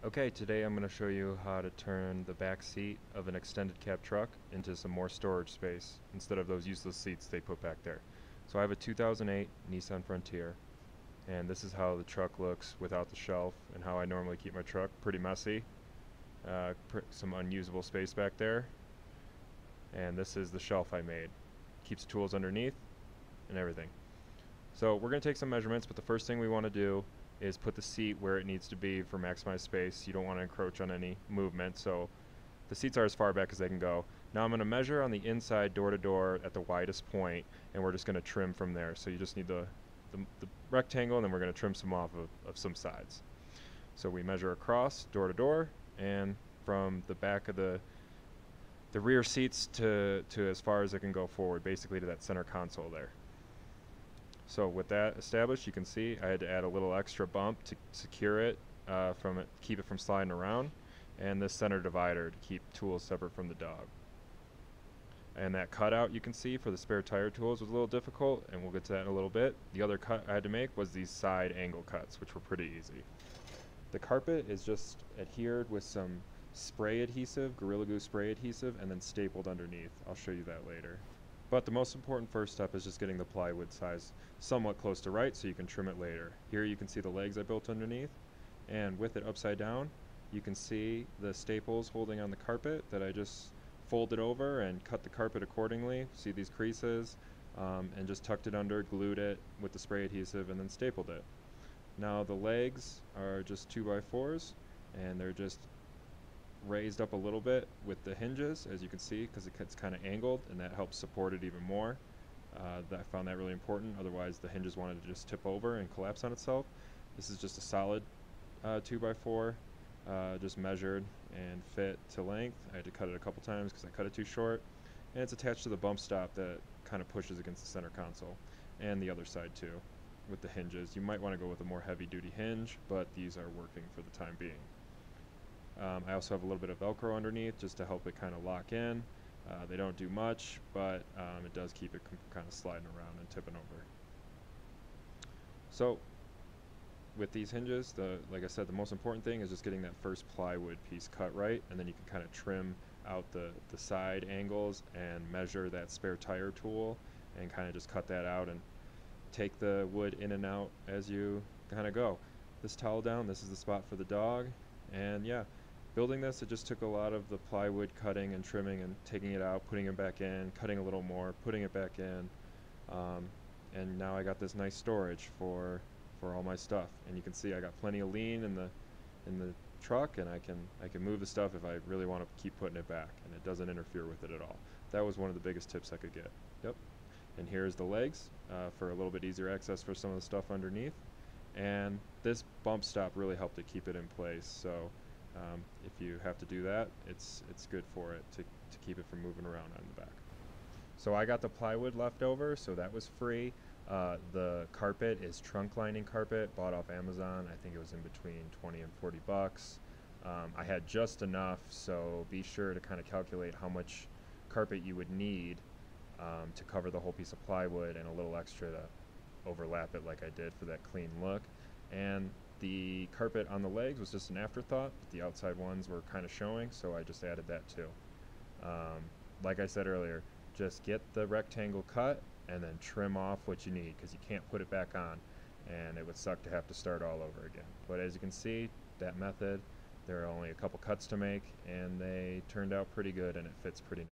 Okay, today I'm going to show you how to turn the back seat of an extended cab truck into some more storage space instead of those useless seats they put back there. So I have a 2008 Nissan Frontier, and this is how the truck looks without the shelf and how I normally keep my truck. Pretty messy, some unusable space back there, and this is the shelf I made. Keeps tools underneath and everything. So we're going to take some measurements, but the first thing we want to do is put the seat where it needs to be for maximized space. You don't want to encroach on any movement, so the seats are as far back as they can go. Now I'm going to measure on the inside door to door at the widest point, and we're just going to trim from there. So you just need the rectangle, and then we're going to trim some off of some sides. So we measure across door to door, and from the back of the rear seats to as far as it can go forward, basically to that center console there. So with that established, you can see I had to add a little extra bump to secure it, keep it from sliding around, and this center divider to keep tools separate from the dog. And that cutout you can see for the spare tire tools was a little difficult, and we'll get to that in a little bit. The other cut I had to make was these side angle cuts, which were pretty easy. The carpet is just adhered with some spray adhesive, Gorilla Glue spray adhesive, and then stapled underneath. I'll show you that later. But the most important first step is just getting the plywood size somewhat close to right so you can trim it later. Here you can see the legs I built underneath, and with it upside down you can see the staples holding on the carpet that I just folded over and cut the carpet accordingly. See these creases, and just tucked it under, glued it with the spray adhesive, and then stapled it. Now the legs are just 2x4s, and they're just raised up a little bit with the hinges, as you can see, because it's kind of angled, and that helps support it even more. I found that really important, otherwise the hinges wanted to just tip over and collapse on itself. This is just a solid 2x4, just measured and fit to length. I had to cut it a couple times because I cut it too short, and it's attached to the bump stop that kind of pushes against the center console, and the other side too with the hinges. You might want to go with a more heavy duty hinge, but these are working for the time being. I also have a little bit of Velcro underneath just to help it kind of lock in. They don't do much, but it does keep it kind of sliding around and tipping over. So with these hinges, like I said, the most important thing is just getting that first plywood piece cut right, and then you can kind of trim out the side angles and measure that spare tire tool and kind of just cut that out and take the wood in and out as you kind of go. This towel down, this is the spot for the dog, and yeah, building this, it just took a lot of the plywood cutting and trimming and taking it out, putting it back in, cutting a little more, putting it back in, and now I got this nice storage for all my stuff. And you can see I got plenty of lean in the truck, and I can move the stuff if I really want to keep putting it back, and it doesn't interfere with it at all. That was one of the biggest tips I could get. Yep. And here's the legs for a little bit easier access for some of the stuff underneath. And this bump stop really helped to keep it in place. So if you have to do that, it's good for it to keep it from moving around on the back. So I got the plywood left over, so that was free. The carpet is trunk lining carpet, bought off Amazon. I think it was in between 20 and 40 bucks. I had just enough, so be sure to kind of calculate how much carpet you would need to cover the whole piece of plywood, and a little extra to overlap it like I did for that clean look. And the carpet on the legs was just an afterthought, but the outside ones were kind of showing, so I just added that too. Like I said earlier, just get the rectangle cut and then trim off what you need, because you can't put it back on, and it would suck to have to start all over again. But as you can see, that method, there are only a couple cuts to make, and they turned out pretty good, and it fits pretty